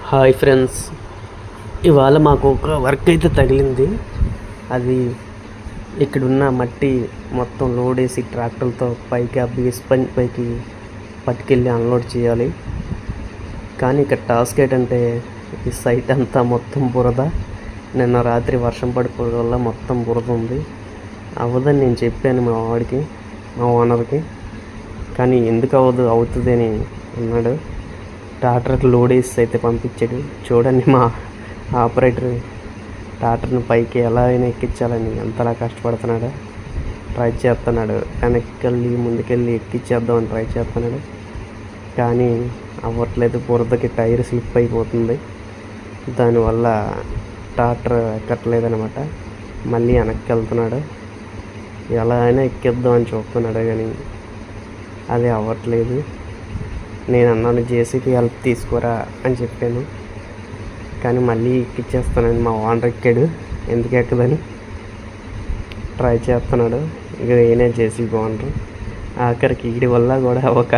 Hi friends, ఇవాళ మాకు ఒక వర్క్ అయితే తగిలింది. అది ఇక్కడున్న మట్టి మొత్తం లోడ్ వేసి ట్రాక్టర్లతో పైకి ఆ బేస్ పైకి పట్టుకెళ్ళి అన్లోడ్ చేయాలి. కానీ ఇక్కడ టాస్క్ ఏంటంటే ఈ సైట్ అంతా మొత్తం బురద. నిన్న రాత్రి వర్షం పడిపోవడం వల్ల మొత్తం బురద ఉంది. అవ్వదని నేను చెప్పాను మా వాడికి, మా ఓనర్కి. కానీ ఎందుకు అవుతుంది అని అన్నాడు. ట్రాక్టర్కి లోడ్ వేసి అయితే పంపించాడు. చూడండి, మా ఆపరేటర్ ట్రాక్టర్ని పైకి ఎలా అయినా ఎక్కించాలని ఎంతలా కష్టపడుతున్నాడు, ట్రై చేస్తున్నాడు. వెనక్కి ముందుకెళ్ళి ఎక్కించేద్దామని ట్రై చేస్తున్నాడు. కానీ అవ్వట్లేదు. బురదకి టైర్ స్లిప్ అయిపోతుంది. దానివల్ల ట్రాక్టర్ ఎక్కట్లేదు అనమాట. మళ్ళీ వెనక్కి వెళ్తున్నాడు. ఎలా అయినా ఎక్కిద్దామని చూస్తున్నాడు, కానీ అది అవ్వట్లేదు. నేను అన్నాను జేసీబీ హెల్ప్ తీసుకోరా అని చెప్పాను. కానీ మళ్ళీ ఎక్కిచ్చేస్తానని మా ఓనర్ ఎక్కాడు. ఎందుకు ఎక్కదని ట్రై చేస్తున్నాడు. ఇక నేనే జేసీబీ ఓనరు. ఆఖరికి వీడి వల్ల కూడా ఒక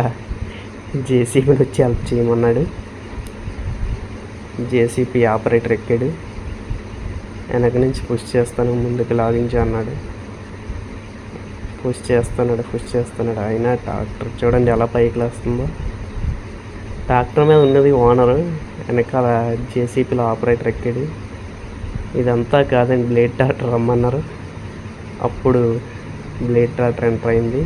జేసీబీని వచ్చి హెల్ప్ చేయమన్నాడు. జేసీబీ ఆపరేటర్ ఎక్కాడు. వెనక నుంచి పుష్ చేస్తాను, ముందుకు లాగించు అన్నాడు. పుష్ చేస్తున్నాడు. అయినా ట్రాక్టర్ చూడండి ఎలా పైకి లేస్తుందో. ట్రాక్టర్ మీద ఉన్నది ఓనరు, వెనకాల జేసీబీలో ఆపరేటర్ ఎక్కాడు. ఇదంతా కాదండి, బ్లేడ్ ట్రాక్టర్ రమ్మన్నారు. అప్పుడు బ్లేడ్ ట్రాక్టర్ ఎంటర్ అయింది.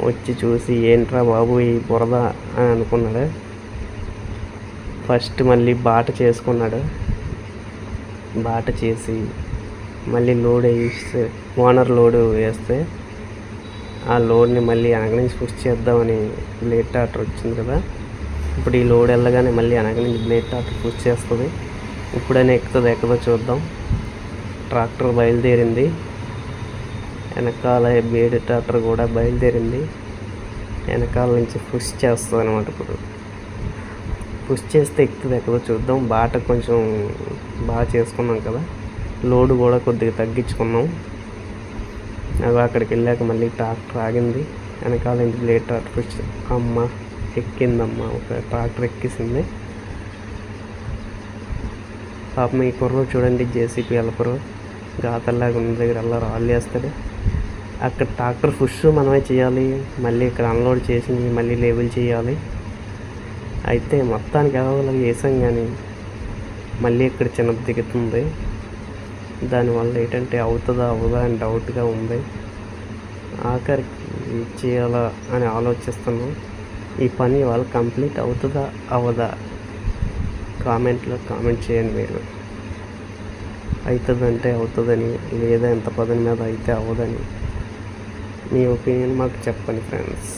వచ్చి చూసి ఏంట్రా బాబు ఈ బురద అని అనుకున్నాడు. ఫస్ట్ మళ్ళీ బాట చేసుకున్నాడు. బాట చేసి మళ్ళీ లోడ్ వేస్తే, ఓనర్ లోడ్ వేస్తే ఆ లోడ్ని మళ్ళీ వెనక నుంచి పుష్ చేద్దామని బ్లేడ్ ట్రాక్టర్ వచ్చింది కదా. ఇప్పుడు ఈ లోడ్ వెళ్ళగానే మళ్ళీ వెనక నుంచి బ్లేడ్ ట్రాక్టర్ పుష్ చేస్తుంది. ఇప్పుడైనా ఎక్కదో చూద్దాం. ట్రాక్టర్ బయలుదేరింది. వెనకాల బ్లేడ్ ట్రాక్టర్ కూడా బయలుదేరింది. వెనకాల నుంచి పుష్ చేస్తుంది అనమాట. ఇప్పుడు పుష్ చేస్తే ఎక్కదో చూద్దాం. బాట కొంచెం బాగా చేసుకున్నాం కదా, లోడ్ కూడా కొద్దిగా తగ్గించుకున్నాం. అవి అక్కడికి వెళ్ళాక మళ్ళీ ట్రాక్టర్ ఆగింది. వెనకాల నుంచి బ్లేడ్ ట్రాక్టర్ పుష్ ఎక్కిందమ్మా. ఒక ట్రాక్టర్ ఎక్కేసింది. పాపం ఈ కుర్రోడు చూడండి, జేసీబీ హెల్పరు గాతల్లాగా ఉన్న దగ్గర అలా రాళ్ళు వేస్తాడు. అక్కడ ట్రాక్టర్ పుష్ మనమే చేయాలి, మళ్ళీ ఇక్కడ అన్లోడ్ చేసి మళ్ళీ లేబుల్ చేయాలి. అయితే మొత్తానికి ఎవరికి వేసాం, కానీ మళ్ళీ ఇక్కడ చిన్నది దిగుతుంది. దానివల్ల ఏంటంటే అవుతుందా అవ్వదా అని డౌట్గా ఉంది. ఆఖరికి చేయాలా అని ఆలోచిస్తున్నాం. ఈ పని వాళ్ళు కంప్లీట్ అవుతుందా అవ్వదా కామెంట్లో కామెంట్ చేయండి. మీరు అవుతుందంటే అవుతుందని, లేదా ఎంత పదని మీద అయితే అవ్వదని మీ ఒపీనియన్ మాకు చెప్పండి ఫ్రెండ్స్.